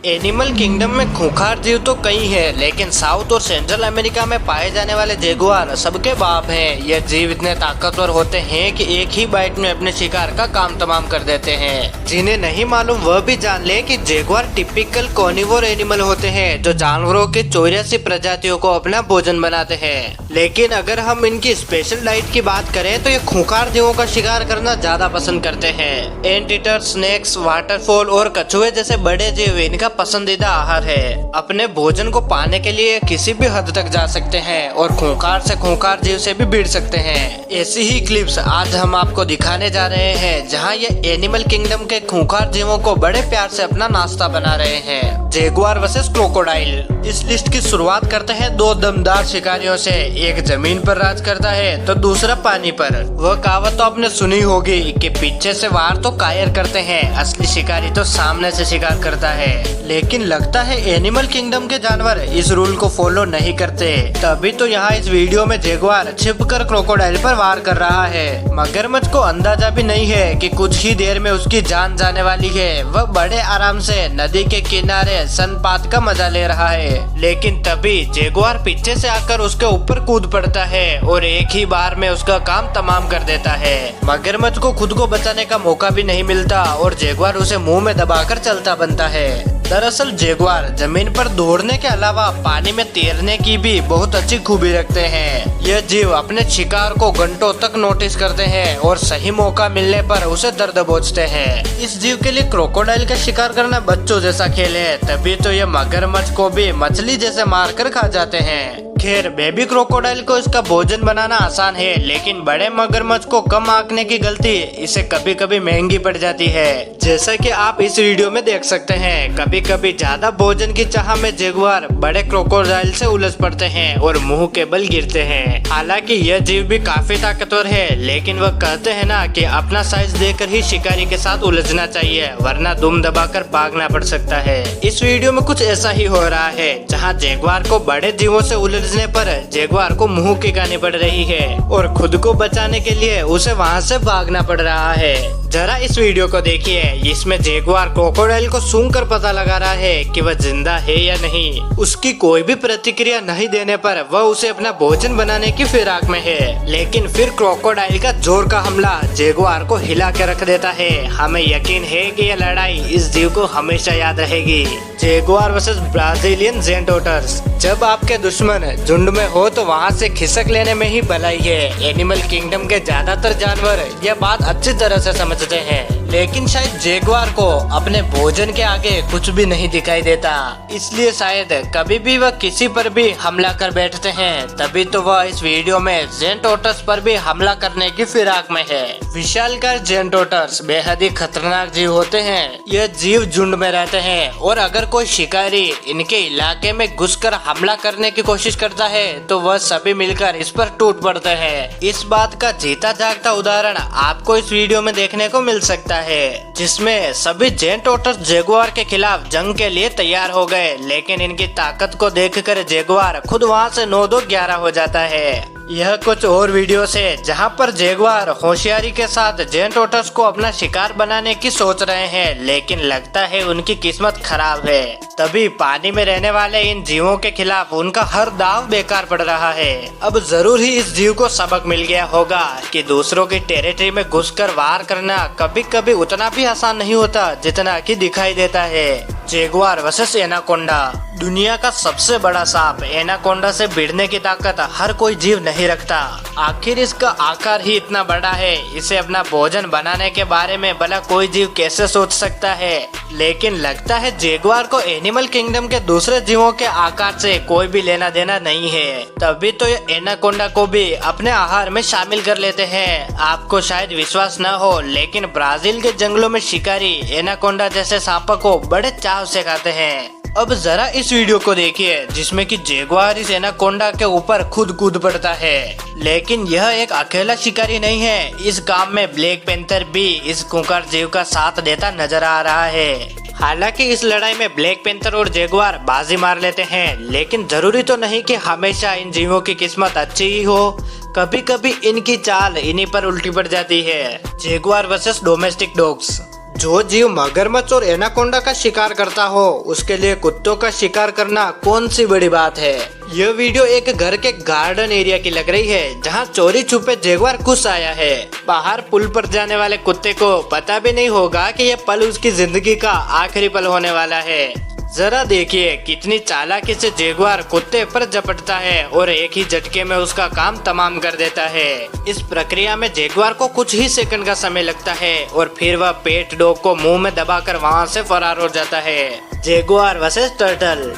Animal kingdom में खूंखार जीव तो कई हैं, लेकिन साउथ और सेंट्रल अमेरिका में पाए जाने वाले जगुआर सबके बाप हैं। यह जीव इतने ताकतवर होते हैं कि एक ही बाइट में अपने शिकार का काम तमाम कर देते हैं। जिन्हें नहीं मालूम वह भी जान ले कि जगुआर टिपिकल कार्निवोर एनिमल होते हैं, जो जानवरों के 84 प्रजातियों को अपना भोजन बनाते हैं। लेकिन अगर हम इनकी स्पेशल डाइट की बात करें तो ये खूंखार जीवों का शिकार करना ज्यादा पसंद करते हैं। एंट ईटर, स्नेक्स, वाटरफॉल और कछुए जैसे बड़े जीव इनका पसंदीदा आहार है। अपने भोजन को पाने के लिए किसी भी हद तक जा सकते हैं और खूंखार से खूंखार जीव से भी भिड़ सकते हैं। ऐसी ही क्लिप्स आज हम आपको दिखाने जा रहे हैं, जहां ये एनिमल किंगडम के खूंखार जीवों को बड़े प्यार से अपना नाश्ता बना रहे हैं। Jaguar versus crocodile. इस लिस्ट की शुरुआत करते हैं दो दमदार शिकारियों से। एक जमीन पर राज करता है तो दूसरा पानी पर। वह कहावत तो आपने सुनी होगी कि पीछे से वार तो कायर करते हैं, असली शिकारी तो सामने से शिकार करता है। लेकिन लगता है एनिमल किंगडम के जानवर इस रूल को फॉलो नहीं करते। तभी तो यहाँ इस वीडियो में जगुआर छिपकर क्रोकोडाइल पर वार कर रहा है। मगरमच्छ को अंदाजा भी नहीं है कि कुछ ही देर में उसकी जान जाने वाली है। वह बड़े आराम से नदी के किनारे सनपात का मजा ले रहा है। लेकिन तभी जगुआर पीछे से आकर उसके ऊपर कूद पड़ता है और एक ही बार में उसका काम तमाम कर देता है। मगरमच्छ को खुद को बचाने का मौका भी नहीं मिलता और जगुआर उसे मुंह में दबाकर चलता बनता है। दरअसल जगुआर जमीन पर दौड़ने के अलावा पानी में तैरने की भी बहुत अच्छी खूबी रखते हैं। यह जीव अपने शिकार को घंटों तक नोटिस करते हैं और सही मौका मिलने पर उसे दर्द पहुंचते हैं। इस जीव के लिए क्रोकोडाइल का शिकार करना बच्चों जैसा खेल है, तभी तो ये मगरमच्छ को भी मछली जैसे मारकर खा जाते हैं। खैर, बेबी क्रोकोडाइल को इसका भोजन बनाना आसान है, लेकिन बड़े मगरमच्छ को कम आंकने की गलती इसे कभी कभी महंगी पड़ जाती है। जैसा कि आप इस वीडियो में देख सकते हैं, कभी कभी ज्यादा भोजन की चाह में जगुआर बड़े क्रोकोडाइल से उलझ पड़ते हैं और मुंह के बल गिरते हैं। हालांकि यह जीव भी काफी ताकतवर है, लेकिन वह कहते हैं ना कि अपना साइज देखकर ही शिकारी के साथ उलझना चाहिए, वरना दुम दबाकर भागना पड़ सकता है। इस वीडियो में कुछ ऐसा ही हो रहा है, जहाँ जगुआर को बड़े जीवों से उलझने पर जगुआर को मुंह की गानी पड़ रही है और खुद को बचाने के लिए उसे वहाँ से भागना पड़ रहा है। जरा इस वीडियो को देखिए। इसमें जगुआर क्रोकोडाइल को सूंघ कर पता लगा रहा है कि वह जिंदा है या नहीं। उसकी कोई भी प्रतिक्रिया नहीं देने पर वह उसे अपना भोजन बनाने की फिराक में है, लेकिन फिर क्रोकोडाइल का जोर का हमला जगुआर को हिला के रख देता है। हमें यकीन है कि यह लड़ाई इस जीव को हमेशा याद रहेगी। Jaguar versus Brazilian giant otters. जब आपके दुश्मन झुंड में हो तो वहाँ से खिसक लेने में ही भलाई है। एनिमल किंगडम के ज्यादातर जानवर यह बात अच्छी तरह से समझते हैं, लेकिन शायद जगुआर को अपने भोजन के आगे कुछ भी नहीं दिखाई देता, इसलिए शायद कभी भी वह किसी पर भी हमला कर बैठते हैं। तभी तो वह इस वीडियो में जेंट ओटर्स पर भी हमला करने की फिराक में है। विशालकाय जेंट ओटर्स बेहद ही खतरनाक जीव होते हैं। यह जीव झुंड में रहते हैं और अगर कोई शिकारी इनके इलाके में घुसकर हमला करने की कोशिश करता है तो वह सभी मिलकर इस पर टूट पड़ते हैं। इस बात का जीता जागता उदाहरण आपको इस वीडियो में देखने को मिल सकता है, जिसमें सभी जेंट ओटर्स जगुआर के खिलाफ जंग के लिए तैयार हो गए। लेकिन इनकी ताकत को देखकर जगुआर खुद वहां से 9-2-11 हो जाता है। यह कुछ और वीडियो से जहां पर जगुआर होशियारी के साथ जेंट ओटर्स को अपना शिकार बनाने की सोच रहे हैं, लेकिन लगता है उनकी किस्मत खराब है। तभी पानी में रहने वाले इन जीवों के खिलाफ उनका हर दाव बेकार पड़ रहा है। अब जरूर ही इस जीव को सबक मिल गया होगा कि दूसरों की टेरिटरी में घुसकर वार करना कभी कभी उतना भी आसान नहीं होता जितना कि दिखाई देता है। Jaguar versus anaconda. दुनिया का सबसे बड़ा सांप एनाकोंडा से भिड़ने की ताकत हर कोई जीव नहीं रखता। आखिर इसका आकार ही इतना बड़ा है, इसे अपना भोजन बनाने के बारे में भला कोई जीव कैसे सोच सकता है। लेकिन लगता है जगुआर को एनिमल किंगडम के दूसरे जीवों के आकार से कोई भी लेना देना नहीं है, तभी तो ये एनाकोंडा को भी अपने आहार में शामिल कर लेते हैं। आपको शायद विश्वास न हो, लेकिन ब्राजील के जंगलों में शिकारी एनाकोंडा जैसे सांपों को बड़े चाव से खाते हैं। अब जरा इस वीडियो को देखिए, जिसमें कि जगुआर इस एनाकोंडा के ऊपर खुद कूद पड़ता है। लेकिन यह एक अकेला शिकारी नहीं है, इस काम में ब्लैक पैंथर भी इस खूंखार जीव का साथ देता नजर आ रहा है। हालांकि इस लड़ाई में ब्लैक पैंथर और जगुआर बाजी मार लेते हैं, लेकिन जरूरी तो नहीं कि हमेशा इन जीवों की किस्मत अच्छी ही हो। कभी कभी इनकी चाल इन्हीं पर उल्टी पड़ जाती है। Jaguar versus domestic dogs. जो जीव मगरमच्छ और एनाकोंडा का शिकार करता हो उसके लिए कुत्तों का शिकार करना कौन सी बड़ी बात है। यह वीडियो एक घर के गार्डन एरिया की लग रही है जहां चोरी छुपे जगुआर घुस आया है। बाहर पुल पर जाने वाले कुत्ते को पता भी नहीं होगा कि यह पल उसकी जिंदगी का आखिरी पल होने वाला है। जरा देखिए कितनी चालाकी से जगुआर कुत्ते पर झपटता है और एक ही झटके में उसका काम तमाम कर देता है। इस प्रक्रिया में जगुआर को कुछ ही सेकंड का समय लगता है और फिर वह पेट डॉग को मुंह में दबाकर वहां से फरार हो जाता है। Jaguar versus turtle.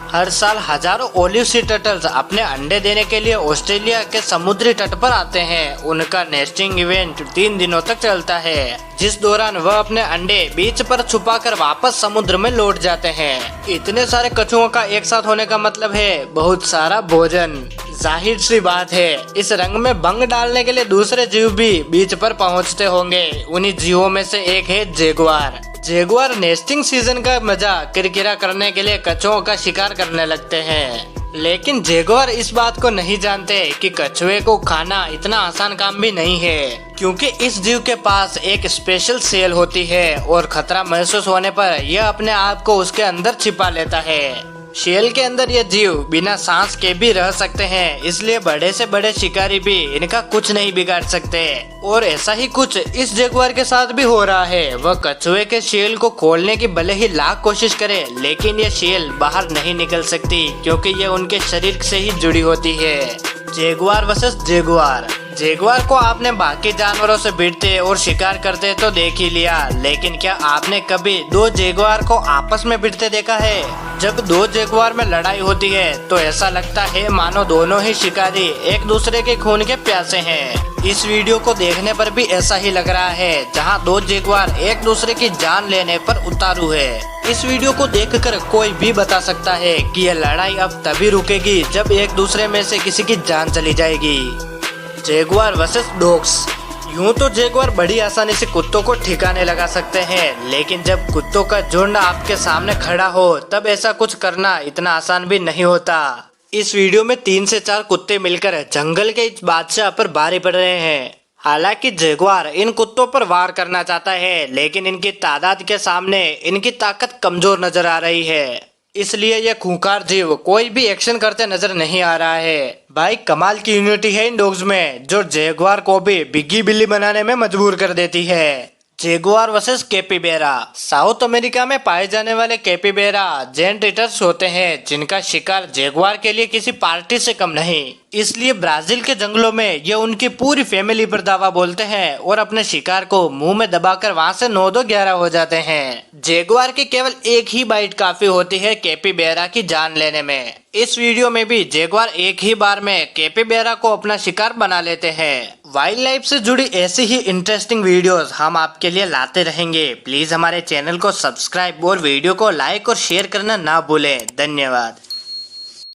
हर साल हजारों ओलिव सी टर्टल्स अपने अंडे देने के लिए ऑस्ट्रेलिया के समुद्री तट पर आते हैं। उनका नेस्टिंग इवेंट 3 दिनों तक चलता है, जिस दौरान वह अपने अंडे बीच पर छुपाकर वापस समुद्र में लौट जाते हैं। इतने सारे कछुओं का एक साथ होने का मतलब है बहुत सारा भोजन। जाहिर सी बात है इस रंग में भंग डालने के लिए दूसरे जीव भी बीच पर पहुंचते होंगे। उन्हीं जीवों में से एक है जगुआर। जगुआर नेस्टिंग सीजन का मजा किरकिरा करने के लिए कछुओं का शिकार करने लगते हैं, लेकिन जगुआर इस बात को नहीं जानते कि कछुए को खाना इतना आसान काम भी नहीं है, क्योंकि इस जीव के पास एक स्पेशल सेल होती है और खतरा महसूस होने पर यह अपने आप को उसके अंदर छिपा लेता है। शेल के अंदर ये जीव बिना सांस के भी रह सकते हैं, इसलिए बड़े से बड़े शिकारी भी इनका कुछ नहीं बिगाड़ सकते। और ऐसा ही कुछ इस जगुआर के साथ भी हो रहा है। वह कछुए के शेल को खोलने की भले ही लाख कोशिश करे, लेकिन ये शेल बाहर नहीं निकल सकती क्योंकि ये उनके शरीर से ही जुड़ी होती है। Jaguar versus Jaguar. जगुआर को आपने बाकी जानवरों से भिड़ते और शिकार करते तो देख ही लिया, लेकिन क्या आपने कभी 2 जगुआर को आपस में भिड़ते देखा है? जब 2 जगुआर में लड़ाई होती है तो ऐसा लगता है मानो दोनों ही शिकारी एक दूसरे के खून के प्यासे हैं। इस वीडियो को देखने पर भी ऐसा ही लग रहा है, जहां 2 जगुआर एक दूसरे की जान लेने पर उतारू है। इस वीडियो को देखकर कोई भी बता सकता है कि यह लड़ाई अब तभी रुकेगी जब एक दूसरे में से किसी की जान चली जाएगी। Jaguar versus dogs. यूं तो जगुआर बड़ी आसानी से कुत्तों को ठिकाने लगा सकते हैं, लेकिन जब कुत्तों का झुंड आपके सामने खड़ा हो तब ऐसा कुछ करना इतना आसान भी नहीं होता। इस वीडियो में 3 से 4 कुत्ते मिलकर जंगल के इस बादशाह पर भारी पड़ रहे हैं। हालांकि जगुआर इन कुत्तों पर वार करना चाहता है, लेकिन इनकी तादाद के सामने इनकी ताकत कमजोर नजर आ रही है, इसलिए यह खूंखार जीव कोई भी एक्शन करते नजर नहीं आ रहा है। भाई कमाल की यूनिटी है इन डॉग्स में, जो जगुआर को भी बिग्गी बिल्ली बनाने में मजबूर कर देती है। Jaguar versus capybara. South America में पाए जाने वाले कैपिबैरा जेंट ईटर्स होते हैं, जिनका शिकार जगुआर के लिए किसी पार्टी से कम नहीं। इसलिए ब्राजील के जंगलों में ये उनकी पूरी फैमिली पर दावा बोलते हैं और अपने शिकार को मुंह में दबाकर वहां से 9-2-11 हो जाते हैं। जगुआर की केवल एक ही बाइट काफी होती है कैपिबैरा की जान लेने में। इस वीडियो में भी जगुआर एक ही बार में कैपिबैरा को अपना शिकार बना लेते हैं। वाइल्ड लाइफ से जुड़ी ऐसी ही इंटरेस्टिंग वीडियोस हम आपके लिए लाते रहेंगे। प्लीज हमारे चैनल को सब्सक्राइब और वीडियो को लाइक और शेयर करना ना भूलें। धन्यवाद।